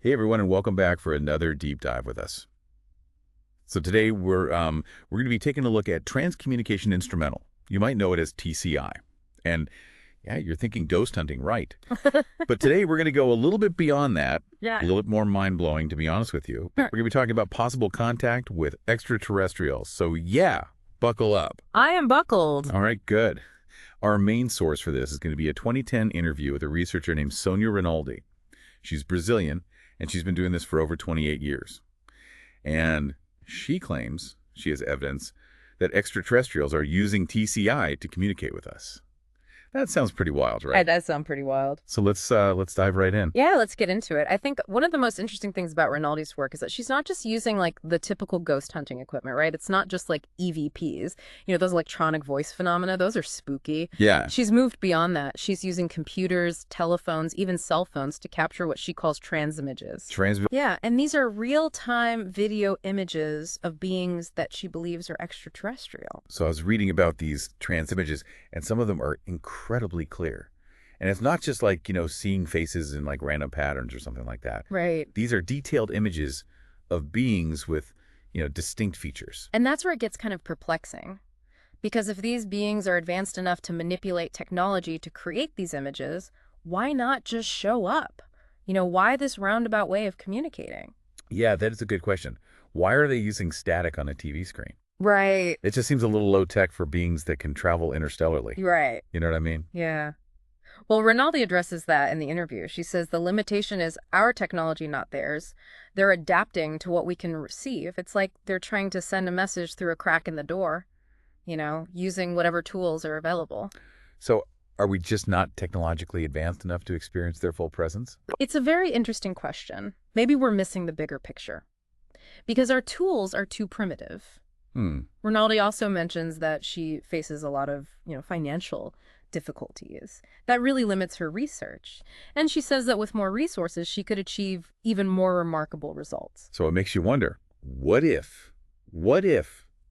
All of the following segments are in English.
Hey everyone, and welcome back for another deep dive with us. So today we're going to be taking a look at Transcommunication Instrumental. You might know it as TCI. And yeah, you're thinking ghost hunting, right? But today we're going to go a little bit beyond that, Yeah. a little bit more mind-blowing, to be honest with you. We're going to be talking about possible contact with extraterrestrials. So yeah, buckle up. I am buckled. All right, good. Our main source for this is going to be a 2010 interview with a researcher named Sonia Rinaldi. She's Brazilian, and she's been doing this for over 28 years. And she claims, she has evidence, that extraterrestrials are using TCI to communicate with us. That sounds pretty wild, That right? does sound pretty wild. So let's dive right in. Yeah, let's get into it. I think one of the most interesting things about Rinaldi's work is that she's not just using like the typical ghost hunting equipment, right? It's not just like EVPs, those electronic voice phenomena, those are spooky. Yeah. She's moved beyond that. She's using computers, telephones, even cell phones to capture what she calls transimages. Yeah, and these are real-time video images of beings that she believes are extraterrestrial. So I was reading about these trans images, and some of them are incredibly clear. And it's not just like, seeing faces in like random patterns or something like that. Right. These are detailed images of beings with, distinct features. And that's where it gets kind of perplexing. Because if these beings are advanced enough to manipulate technology to create these images, why not just show up? Why this roundabout way of communicating? Yeah, that is a good question. Why are they using static on a TV screen? Right. It just seems a little low tech for beings that can travel interstellarly. Right. You know what I mean? Yeah. Well, Rinaldi addresses that in the interview. She says the limitation is our technology, not theirs. They're adapting to what we can receive. It's like they're trying to send a message through a crack in the door, using whatever tools are available. So are we just not technologically advanced enough to experience their full presence? It's a very interesting question. Maybe we're missing the bigger picture. Because our tools are too primitive. Rinaldi also mentions that she faces a lot of, financial difficulties. That really limits her research. And she says that with more resources, she could achieve even more remarkable results. So it makes you wonder, what if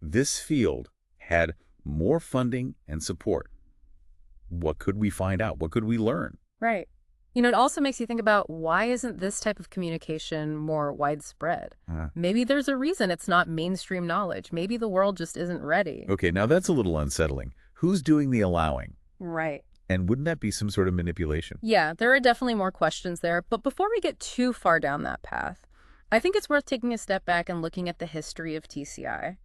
this field had more funding and support? What could we find out? What could we learn? Right. It also makes you think about why isn't this type of communication more widespread? Maybe there's a reason it's not mainstream knowledge. Maybe the world just isn't ready. Okay, now that's a little unsettling. Who's doing the allowing? Right. And wouldn't that be some sort of manipulation? Yeah, there are definitely more questions there. But before we get too far down that path, I think it's worth taking a step back and looking at the history of TCI.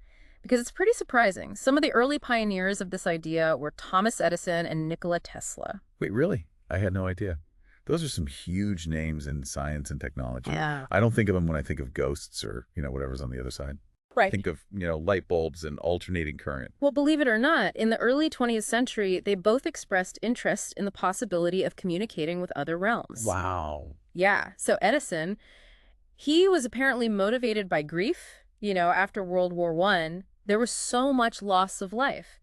Because it's pretty surprising. Some of the early pioneers of this idea were Thomas Edison and Nikola Tesla. Wait, really? I had no idea. Those are some huge names in science and technology. Yeah. I don't think of them when I think of ghosts or, whatever's on the other side. Right. Think of, light bulbs and alternating current. Well, believe it or not, in the early 20th century, they both expressed interest in the possibility of communicating with other realms. Wow. Yeah. So Edison, he was apparently motivated by grief. After World War I, there was so much loss of life.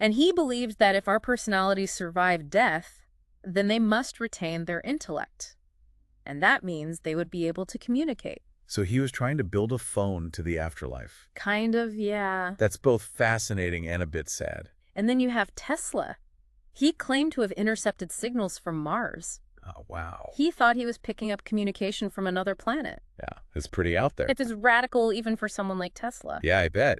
And he believed that if our personalities survive death, then they must retain their intellect. And that means they would be able to communicate. So he was trying to build a phone to the afterlife. Kind of, yeah. That's both fascinating and a bit sad. And then you have Tesla. He claimed to have intercepted signals from Mars. Oh, wow. He thought he was picking up communication from another planet. Yeah, it's pretty out there. It's radical even for someone like Tesla. Yeah, I bet.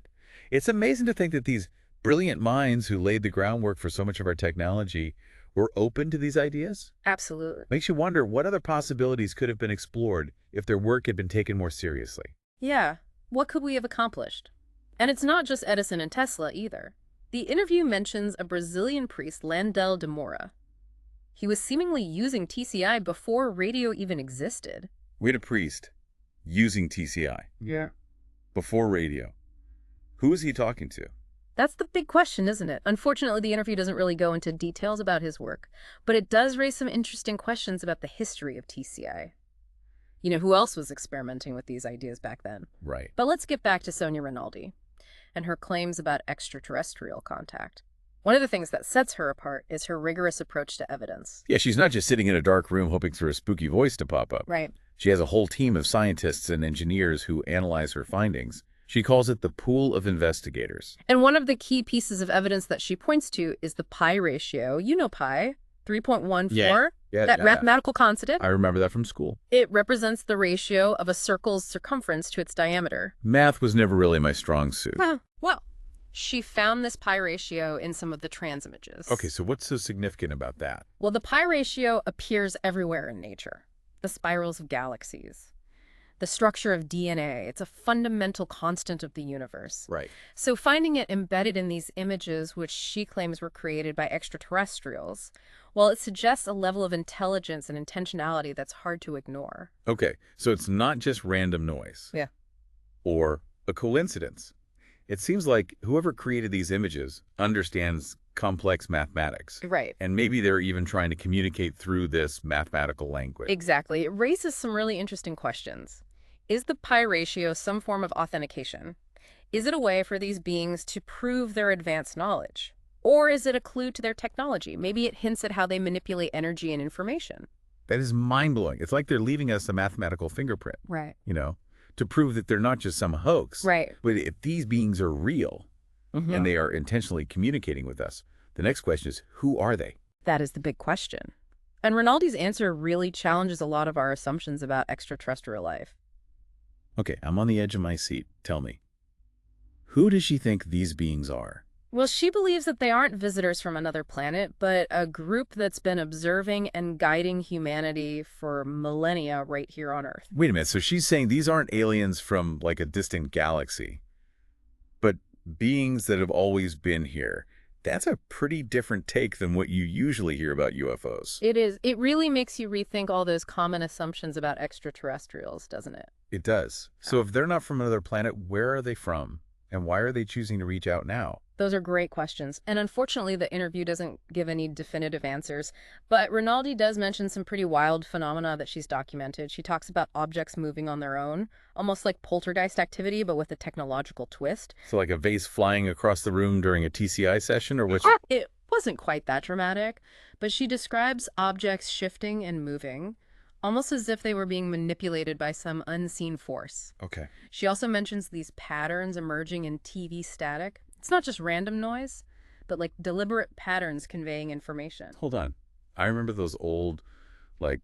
It's amazing to think that these brilliant minds who laid the groundwork for so much of our technology were open to these ideas. Absolutely. Makes you wonder what other possibilities could have been explored if their work had been taken more seriously. Yeah. What could we have accomplished? And it's not just Edison and Tesla either. The interview mentions a Brazilian priest, Landel de Moura. He was seemingly using TCI before radio even existed. We had a priest using TCI. Yeah. Before radio. Who was he talking to? That's the big question, isn't it? Unfortunately, the interview doesn't really go into details about his work, but it does raise some interesting questions about the history of TCI. Who else was experimenting with these ideas back then? Right. But let's get back to Sonia Rinaldi and her claims about extraterrestrial contact. One of the things that sets her apart is her rigorous approach to evidence. Yeah, she's not just sitting in a dark room hoping for a spooky voice to pop up. Right. She has a whole team of scientists and engineers who analyze her findings. She calls it the pool of investigators. And one of the key pieces of evidence that she points to is the pi ratio. You know pi, 3.14. Yeah. Yeah, That yeah, yeah. mathematical constant, I remember that from school. it represents the ratio of a circle's circumference to its diameter. Math was never really my strong suit. Well, she found this pi ratio in some of the trans images. Okay, so what's so significant about that? Well, the pi ratio appears everywhere in nature. The spirals of galaxies, the structure of DNA. It's a fundamental constant of the universe. Right. So finding it embedded in these images, which she claims were created by extraterrestrials, well, it suggests a level of intelligence and intentionality that's hard to ignore. Okay, so it's not just random noise. Yeah. Or a coincidence. It seems like whoever created these images understands complex mathematics. Right. And maybe they're even trying to communicate through this mathematical language. Exactly. It raises some really interesting questions. Is the pi ratio some form of authentication? Is it a way for these beings to prove their advanced knowledge? Or is it a clue to their technology? Maybe it hints at how they manipulate energy and information. That is mind-blowing. It's like they're leaving us a mathematical fingerprint, Right. to prove that they're not just some hoax. Right. But if these beings are real and they are intentionally communicating with us, the next question is, who are they? That is the big question. And Rinaldi's answer really challenges a lot of our assumptions about extraterrestrial life. Okay, I'm on the edge of my seat. Tell me, who does she think these beings are? Well, she believes that they aren't visitors from another planet, but a group that's been observing and guiding humanity for millennia right here on Earth. Wait a minute, so she's saying these aren't aliens from like a distant galaxy, but beings that have always been here. That's a pretty different take than what you usually hear about UFOs. It is. It really makes you rethink all those common assumptions about extraterrestrials, doesn't it? It does. So if they're not from another planet, where are they from? And why are they choosing to reach out now? Those are great questions. And unfortunately, the interview doesn't give any definitive answers. But Rinaldi does mention some pretty wild phenomena that she's documented. She talks about objects moving on their own, almost like poltergeist activity, but with a technological twist. So like a vase flying across the room during a TCI session, or which? It wasn't quite that dramatic, but she describes objects shifting and moving, almost as if they were being manipulated by some unseen force. Okay. She also mentions these patterns emerging in TV static. It's not just random noise, but like deliberate patterns conveying information. Hold on. I remember those old, like,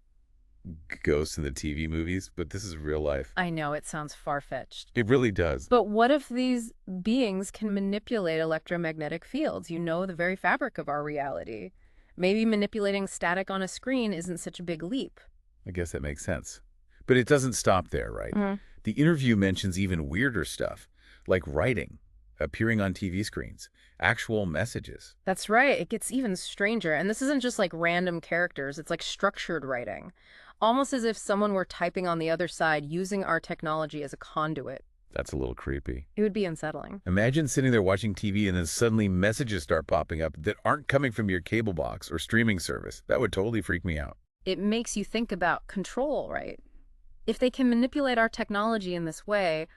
ghosts in the TV movies, but this is real life. I know it sounds far-fetched. It really does. But what if these beings can manipulate electromagnetic fields? The very fabric of our reality. Maybe manipulating static on a screen isn't such a big leap. I guess that makes sense. But it doesn't stop there, right? Mm-hmm. The interview mentions even weirder stuff, like writing, appearing on TV screens, actual messages. That's right. It gets even stranger. And this isn't just like random characters. It's like structured writing. Almost as if someone were typing on the other side using our technology as a conduit. That's a little creepy. It would be unsettling. Imagine sitting there watching TV and then suddenly messages start popping up that aren't coming from your cable box or streaming service. That would totally freak me out. It makes you think about control, right? If they can manipulate our technology in this way,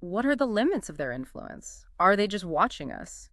what are the limits of their influence? Are they just watching us?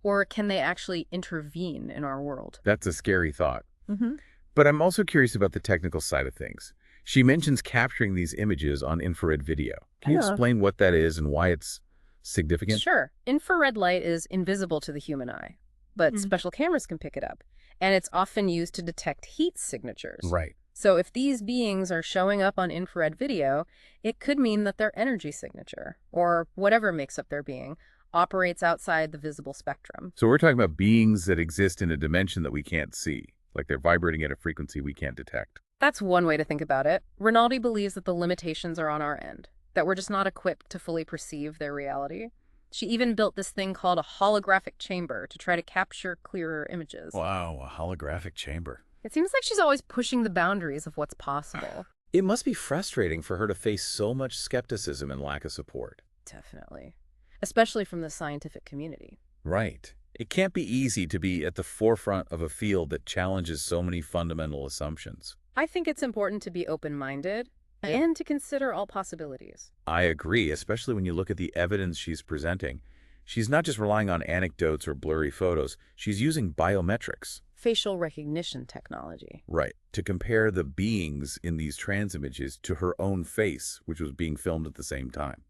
Or can they actually intervene in our world? That's a scary thought. Mm-hmm. But I'm also curious about the technical side of things. She mentions capturing these images on infrared video. Can you explain what that is and why it's significant? Sure. Infrared light is invisible to the human eye, but special cameras can pick it up. And it's often used to detect heat signatures. Right. So if these beings are showing up on infrared video, it could mean that their energy signature, or whatever makes up their being, operates outside the visible spectrum. So we're talking about beings that exist in a dimension that we can't see, like they're vibrating at a frequency we can't detect. That's one way to think about it. Rinaldi believes that the limitations are on our end, that we're just not equipped to fully perceive their reality. She even built this thing called a holographic chamber to try to capture clearer images. Wow, a holographic chamber. It seems like she's always pushing the boundaries of what's possible. It must be frustrating for her to face so much skepticism and lack of support. Definitely. Especially from the scientific community. Right. It can't be easy to be at the forefront of a field that challenges so many fundamental assumptions. I think it's important to be open-minded and to consider all possibilities. I agree, especially when you look at the evidence she's presenting. She's not just relying on anecdotes or blurry photos. She's using biometrics. Facial recognition technology. Right. To compare the beings in these trans images to her own face, which was being filmed at the same time.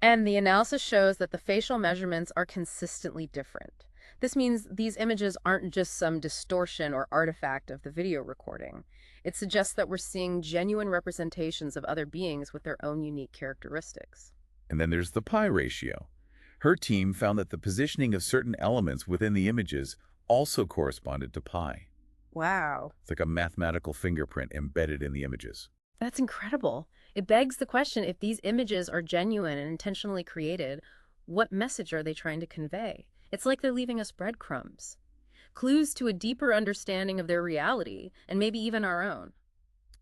And the analysis shows that the facial measurements are consistently different. This means these images aren't just some distortion or artifact of the video recording. It suggests that we're seeing genuine representations of other beings with their own unique characteristics. And then there's the pi ratio. Her team found that the positioning of certain elements within the images also corresponded to pi. Wow. It's like a mathematical fingerprint embedded in the images. That's incredible. It begs the question, if these images are genuine and intentionally created, what message are they trying to convey? It's like they're leaving us breadcrumbs, clues to a deeper understanding of their reality, and maybe even our own.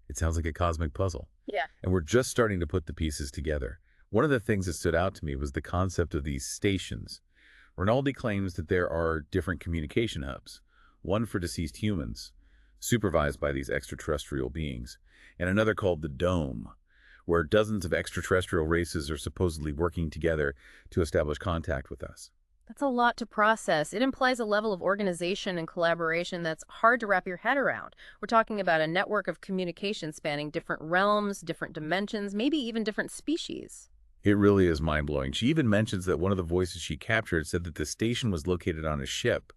It sounds like a cosmic puzzle. Yeah. And we're just starting to put the pieces together. One of the things that stood out to me was the concept of these stations. Rinaldi claims that there are different communication hubs, one for deceased humans, supervised by these extraterrestrial beings, and another called the Dome, where dozens of extraterrestrial races are supposedly working together to establish contact with us. That's a lot to process. It implies a level of organization and collaboration that's hard to wrap your head around. We're talking about a network of communication spanning different realms, different dimensions, maybe even different species. It really is mind-blowing. She even mentions that one of the voices she captured said that the station was located on a ship,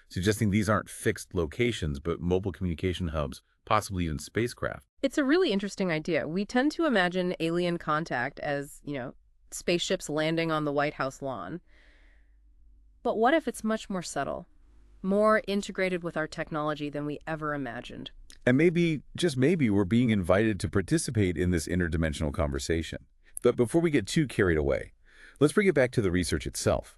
suggesting these aren't fixed locations, but mobile communication hubs, possibly even spacecraft. It's a really interesting idea. We tend to imagine alien contact as, spaceships landing on the White House lawn. But what if it's much more subtle, more integrated with our technology than we ever imagined? And maybe, just maybe, we're being invited to participate in this interdimensional conversation. But before we get too carried away, let's bring it back to the research itself.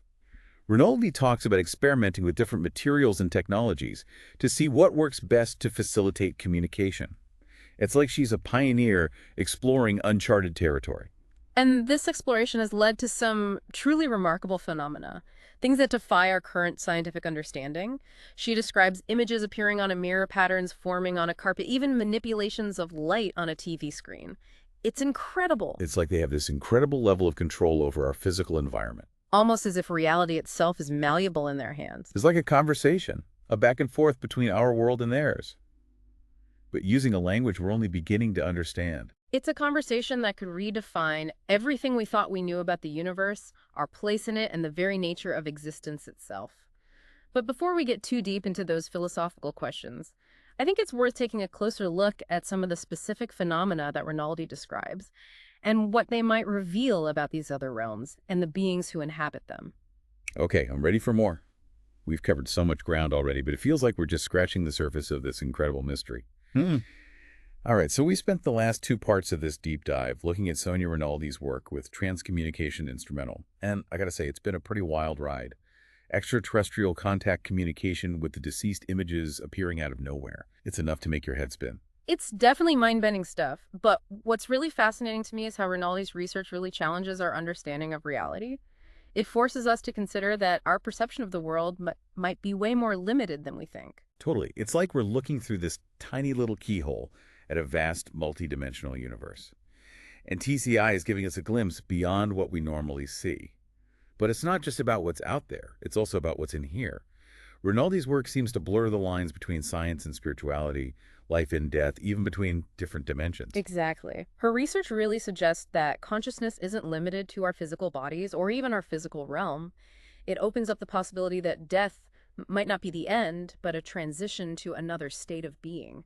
Rinaldi talks about experimenting with different materials and technologies to see what works best to facilitate communication. It's like she's a pioneer exploring uncharted territory. And this exploration has led to some truly remarkable phenomena, things that defy our current scientific understanding. She describes images appearing on a mirror, patterns forming on a carpet, even manipulations of light on a TV screen. It's incredible. It's like they have this incredible level of control over our physical environment. Almost as if reality itself is malleable in their hands. It's like a conversation, a back and forth between our world and theirs, but using a language we're only beginning to understand. It's a conversation that could redefine everything we thought we knew about the universe, our place in it, and the very nature of existence itself. But before we get too deep into those philosophical questions, I think it's worth taking a closer look at some of the specific phenomena that Rinaldi describes and what they might reveal about these other realms and the beings who inhabit them. Okay, I'm ready for more. We've covered so much ground already, but it feels like we're just scratching the surface of this incredible mystery. All right, so we spent the last 2 parts of this deep dive looking at Sonia Rinaldi's work with Transcommunication Instrumental, and I gotta say, it's been a pretty wild ride. Extraterrestrial contact communication with the deceased images appearing out of nowhere. It's enough to make your head spin. It's definitely mind-bending stuff, but what's really fascinating to me is how Rinaldi's research really challenges our understanding of reality. It forces us to consider that our perception of the world might be way more limited than we think. Totally. It's like we're looking through this tiny little keyhole at a vast multi-dimensional universe. And TCI is giving us a glimpse beyond what we normally see. But it's not just about what's out there. It's also about what's in here. Rinaldi's work seems to blur the lines between science and spirituality, life and death, even between different dimensions. Exactly. Her research really suggests that consciousness isn't limited to our physical bodies or even our physical realm. It opens up the possibility that death might not be the end, but a transition to another state of being.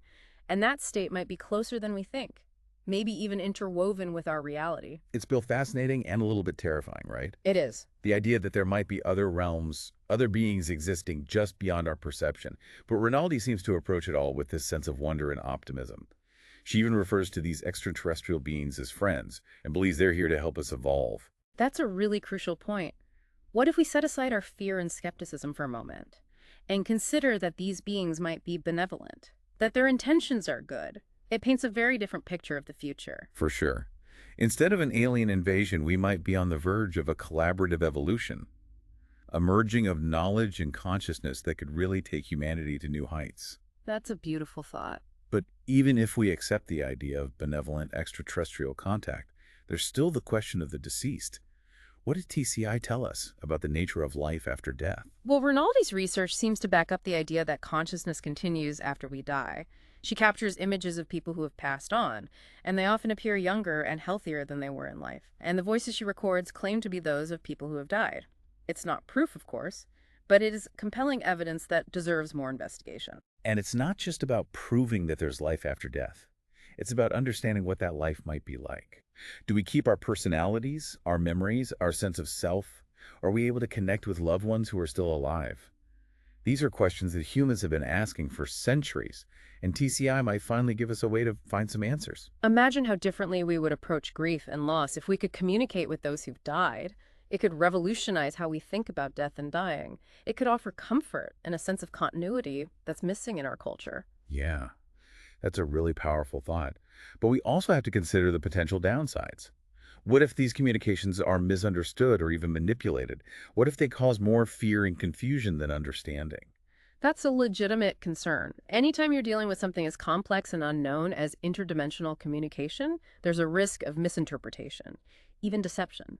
And that state might be closer than we think, maybe even interwoven with our reality. It's both fascinating and a little bit terrifying, right? It is. The idea that there might be other realms, other beings existing just beyond our perception. But Rinaldi seems to approach it all with this sense of wonder and optimism. She even refers to these extraterrestrial beings as friends and believes they're here to help us evolve. That's a really crucial point. What if we set aside our fear and skepticism for a moment and consider that these beings might be benevolent, that their intentions are good? It paints a very different picture of the future. For sure. Instead of an alien invasion, we might be on the verge of a collaborative evolution, a merging of knowledge and consciousness that could really take humanity to new heights. That's a beautiful thought. But even if we accept the idea of benevolent extraterrestrial contact, there's still the question of the deceased. What did TCI tell us about the nature of life after death? Well, Rinaldi's research seems to back up the idea that consciousness continues after we die. She captures images of people who have passed on, and they often appear younger and healthier than they were in life. And the voices she records claim to be those of people who have died. It's not proof, of course, but it is compelling evidence that deserves more investigation. And it's not just about proving that there's life after death. It's about understanding what that life might be like. Do we keep our personalities, our memories, our sense of self? Are we able to connect with loved ones who are still alive? These are questions that humans have been asking for centuries, and TCI might finally give us a way to find some answers. Imagine how differently we would approach grief and loss if we could communicate with those who've died. It could revolutionize how we think about death and dying. It could offer comfort and a sense of continuity that's missing in our culture. Yeah, that's a really powerful thought. But we also have to consider the potential downsides. What if these communications are misunderstood or even manipulated? What if they cause more fear and confusion than understanding? That's a legitimate concern. Anytime you're dealing with something as complex and unknown as interdimensional communication, there's a risk of misinterpretation, even deception,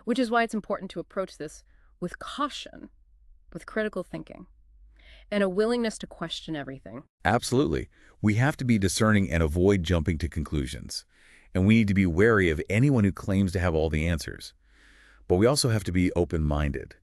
which is why it's important to approach this with caution, with critical thinking, and a willingness to question everything. Absolutely. We have to be discerning and avoid jumping to conclusions. And we need to be wary of anyone who claims to have all the answers. But we also have to be open-minded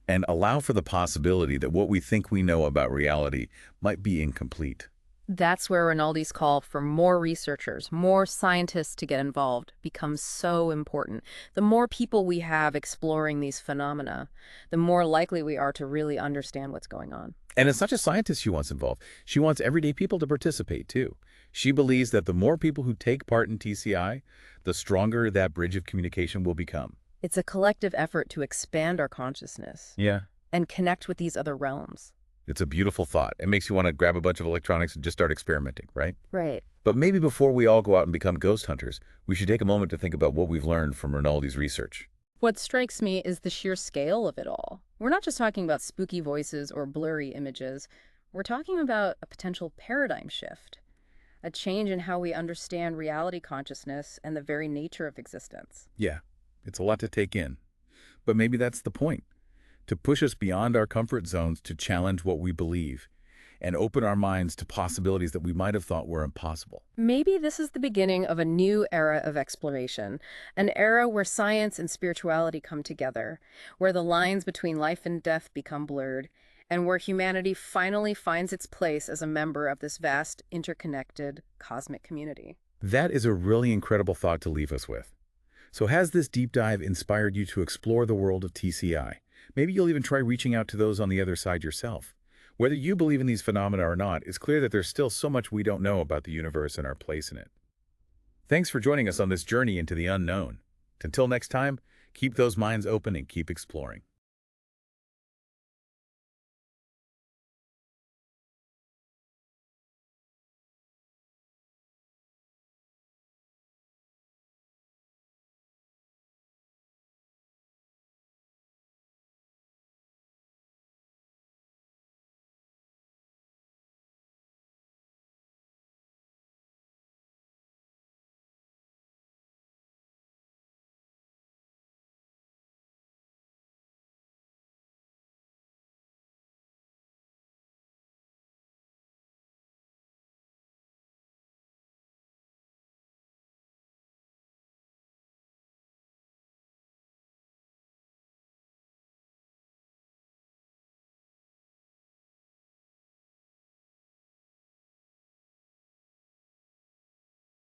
and allow for the possibility that what we think we know about reality might be incomplete. That's where Rinaldi's call for more researchers, more scientists to get involved becomes so important. The more people we have exploring these phenomena, the more likely we are to really understand what's going on. And it's not just scientists she wants involved. She wants everyday people to participate, too. She believes that the more people who take part in TCI, the stronger that bridge of communication will become. It's a collective effort to expand our consciousness Yeah. and connect with these other realms. It's a beautiful thought. It makes you want to grab a bunch of electronics and just start experimenting, right? Right. But maybe before we all go out and become ghost hunters, we should take a moment to think about what we've learned from Rinaldi's research. What strikes me is the sheer scale of it all. We're not just talking about spooky voices or blurry images. We're talking about a potential paradigm shift, a change in how we understand reality consciousness and the very nature of existence. Yeah, it's a lot to take in. But maybe that's the point, to push us beyond our comfort zones to challenge what we believe and open our minds to possibilities that we might have thought were impossible. Maybe this is the beginning of a new era of exploration, an era where science and spirituality come together, where the lines between life and death become blurred, and where humanity finally finds its place as a member of this vast, interconnected cosmic community. That is a really incredible thought to leave us with. So has this deep dive inspired you to explore the world of TCI? Maybe you'll even try reaching out to those on the other side yourself. Whether you believe in these phenomena or not, it's clear that there's still so much we don't know about the universe and our place in it. Thanks for joining us on this journey into the unknown. Until next time, keep those minds open and keep exploring.